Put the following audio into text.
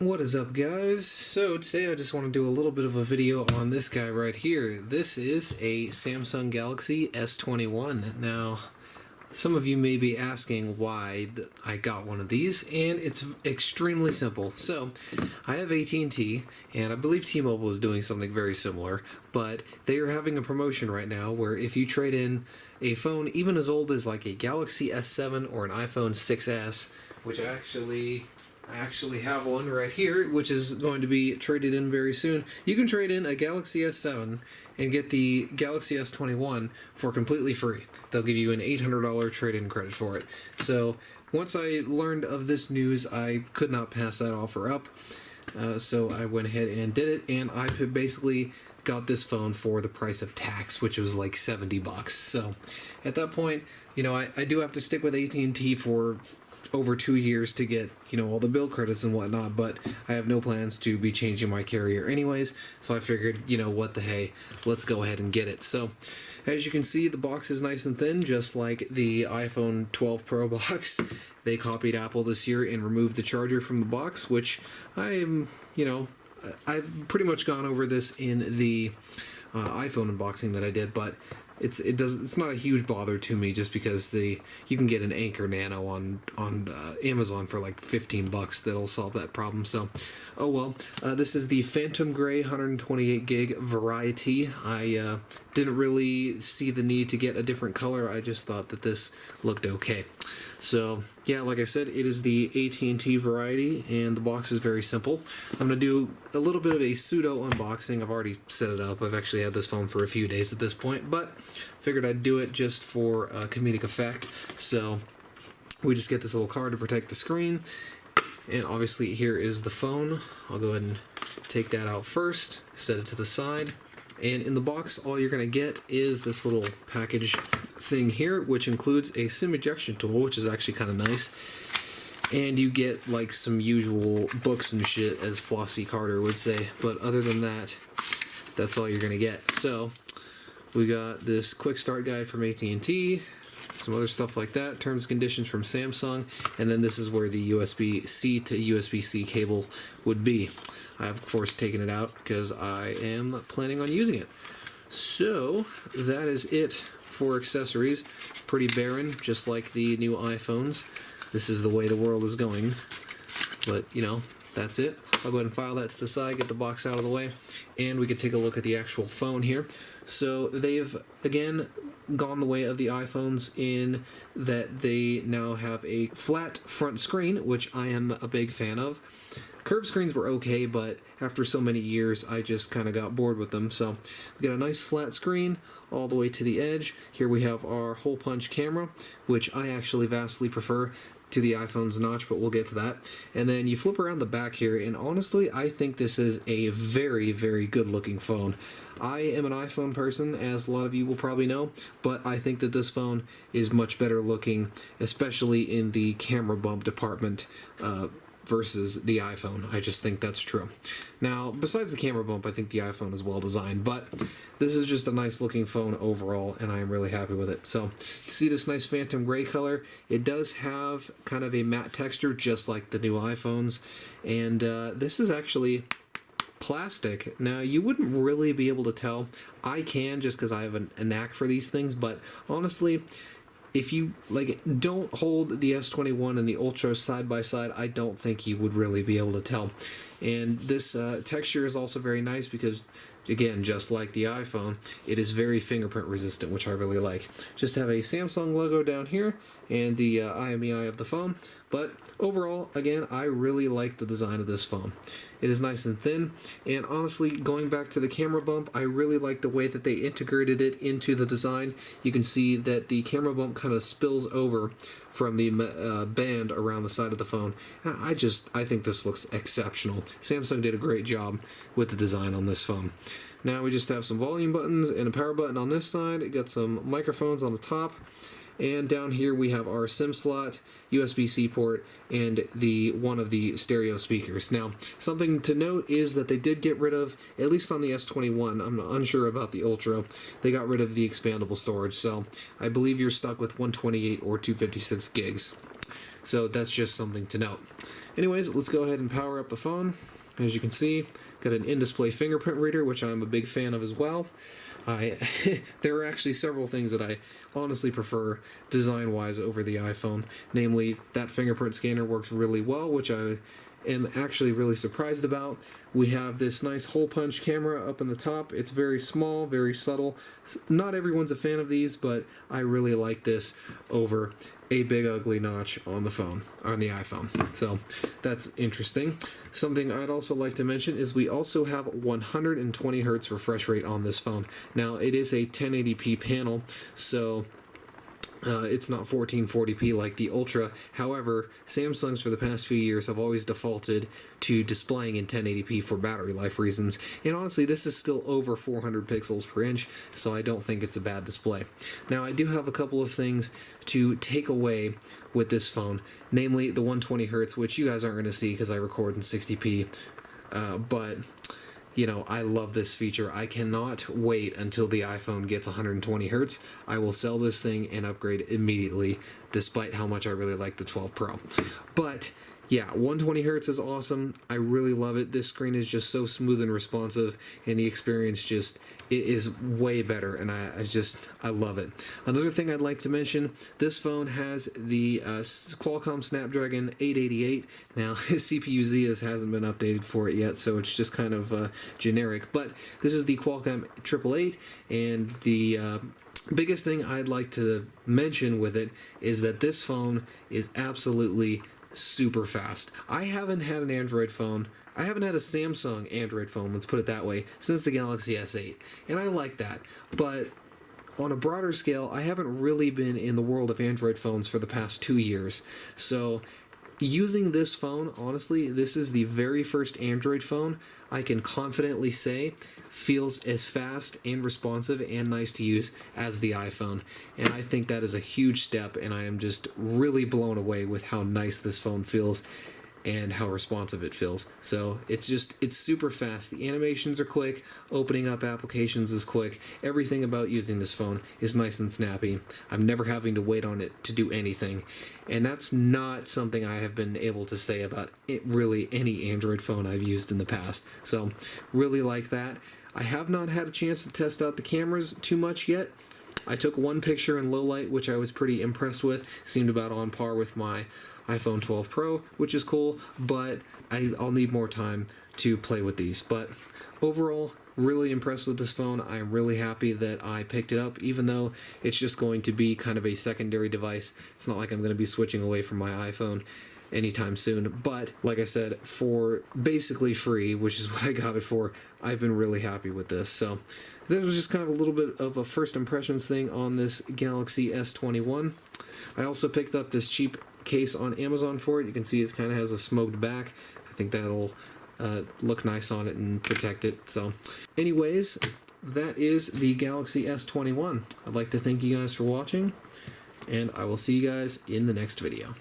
What is up, guys? So today I just want to do a little bit of a video on this guy right here. This is a Samsung Galaxy S21. Now, some of you may be asking why I got one of these, and it's extremely simple. So, I have AT&T, and I believe T-Mobile is doing something very similar, but they are having a promotion right now where if you trade in a phone even as old as like a Galaxy S7 or an iPhone 6s, which I actually have one right here, which is going to be traded in very soon. You can trade in a Galaxy S7 and get the Galaxy S21 for completely free. They'll give you an $800 trade-in credit for it. So once I learned of this news, I could not pass that offer up. So I went ahead and did it, and I basically got this phone for the price of tax, which was like $70. So at that point, I do have to stick with AT&T for over 2 years to get, all the bill credits and whatnot, but I have no plans to be changing my carrier anyways, so I figured, what the hey, let's go ahead and get it. So, as you can see, the box is nice and thin, just like the iPhone 12 Pro box. They copied Apple this year and removed the charger from the box, which I've pretty much gone over this in the iPhone unboxing that I did, but it's not a huge bother to me, just because you can get an Anchor Nano on Amazon for like $15 that'll solve that problem. So, oh well. This is the Phantom Gray 128 gig variety. I didn't really see the need to get a different color. I just thought that this looked okay. So yeah, like I said, it is the AT&T variety, and the box is very simple. I'm going to do a little bit of a pseudo unboxing. I've already set it up. I've actually had this phone for a few days at this point, but figured I'd do it just for comedic effect. So we just get this little card to protect the screen, and obviously here is the phone. I'll go ahead and take that out first, set it to the side. And in the box, all you're going to get is this little package thing here, which includes a SIM ejection tool, which is actually kind of nice. And you get like some usual books and shit, as Flossie Carter would say. But other than that, that's all you're going to get. So we got this quick start guide from AT&T, some other stuff like that, terms and conditions from Samsung, and then this is where the USB-C to USB-C cable would be. I have, of course, taken it out because I am planning on using it. So, that is it for accessories. Pretty barren, just like the new iPhones. This is the way the world is going. But, that's it. I'll go ahead and file that to the side, get the box out of the way, and we can take a look at the actual phone here. So, they've, again, gone the way of the iPhones in that they now have a flat front screen, which I am a big fan of. Curved screens were okay, but after so many years, I just kind of got bored with them. So we got a nice flat screen all the way to the edge. Here we have our hole punch camera, which I actually vastly prefer to the iPhone's notch, but we'll get to that. And then you flip around the back here, and honestly, I think this is a very, very good looking phone. I am an iPhone person, as a lot of you will probably know, but I think that this phone is much better looking, especially in the camera bump department, versus the iPhone. I just think that's true. Now, besides the camera bump, I think the iPhone is well designed, but this is just a nice looking phone overall, and I am really happy with it. So, you see this nice Phantom Gray color. It does have kind of a matte texture, just like the new iPhones, and this is actually plastic. Now, you wouldn't really be able to tell. I can, just because I have a knack for these things, but honestly, if you don't hold the S21 and the Ultra side by side, I don't think you would really be able to tell. And this texture is also very nice because, again, just like the iPhone, it is very fingerprint resistant, which I really like. Just have a Samsung logo down here and the IMEI of the phone. But overall, again, I really like the design of this phone. It is nice and thin, and honestly, going back to the camera bump, I really like the way that they integrated it into the design. You can see that the camera bump kind of spills over from the band around the side of the phone. I think this looks exceptional. Samsung did a great job with the design on this phone. Now we just have some volume buttons and a power button on this side. It got some microphones on the top. And down here we have our SIM slot, USB-C port, and one of the stereo speakers. Now, something to note is that they did get rid of, at least on the S21, I'm unsure about the Ultra, they got rid of the expandable storage, so I believe you're stuck with 128 or 256 gigs. So that's just something to note. Anyways, let's go ahead and power up the phone. As you can see, got an in-display fingerprint reader, which I'm a big fan of as well. There are actually several things that I honestly prefer design-wise over the iPhone. Namely, that fingerprint scanner works really well, which I am actually really surprised about. We have this nice hole punch camera up in the top. It's very small, very subtle. Not everyone's a fan of these, but I really like this over a big ugly notch on the phone, on the iPhone. So that's interesting. Something I'd also like to mention is we also have 120 Hz refresh rate on this phone. Now it is a 1080p panel, so it's not 1440p like the Ultra. However, Samsungs for the past few years have always defaulted to displaying in 1080p for battery life reasons. And honestly, this is still over 400 pixels per inch, so I don't think it's a bad display. Now, I do have a couple of things to take away with this phone, namely the 120 Hz, which you guys aren't going to see because I record in 60p, but you know, I love this feature. I cannot wait until the iPhone gets 120 Hz. I will sell this thing and upgrade immediately, despite how much I really like the 12 Pro. But yeah, 120 Hz is awesome. I really love it. This screen is just so smooth and responsive, and the experience just it is way better, and I love it. Another thing I'd like to mention, this phone has the Qualcomm Snapdragon 888. Now, CPU-Z hasn't been updated for it yet, so it's just kind of generic, but this is the Qualcomm 888, and the biggest thing I'd like to mention with it is that this phone is absolutely super fast. I haven't had an Android phone. I haven't had a Samsung Android phone, let's put it that way, since the Galaxy S8. And I like that. But on a broader scale, I haven't really been in the world of Android phones for the past 2 years. So using this phone, honestly, this is the very first Android phone I can confidently say feels as fast and responsive and nice to use as the iPhone. And I think that is a huge step, and I am just really blown away with how nice this phone feels and how responsive it feels. So it's super fast. The animations are quick, opening up applications is quick. Everything about using this phone is nice and snappy. I'm never having to wait on it to do anything. And that's not something I have been able to say about really any Android phone I've used in the past. So really like that. I have not had a chance to test out the cameras too much yet. I took one picture in low light, which I was pretty impressed with. Seemed about on par with my iPhone 12 Pro, which is cool, but I'll need more time to play with these. But overall, really impressed with this phone. I'm really happy that I picked it up, even though it's just going to be kind of a secondary device. It's not like I'm going to be switching away from my iPhone anytime soon. But like I said, for basically free, which is what I got it for, I've been really happy with this. So that was just kind of a little bit of a first impressions thing on this Galaxy S21. I also picked up this cheap case on Amazon for it. You can see it kind of has a smoked back. I think that'll look nice on it and protect it. So anyways, that is the Galaxy S21. I'd like to thank you guys for watching, and I will see you guys in the next video.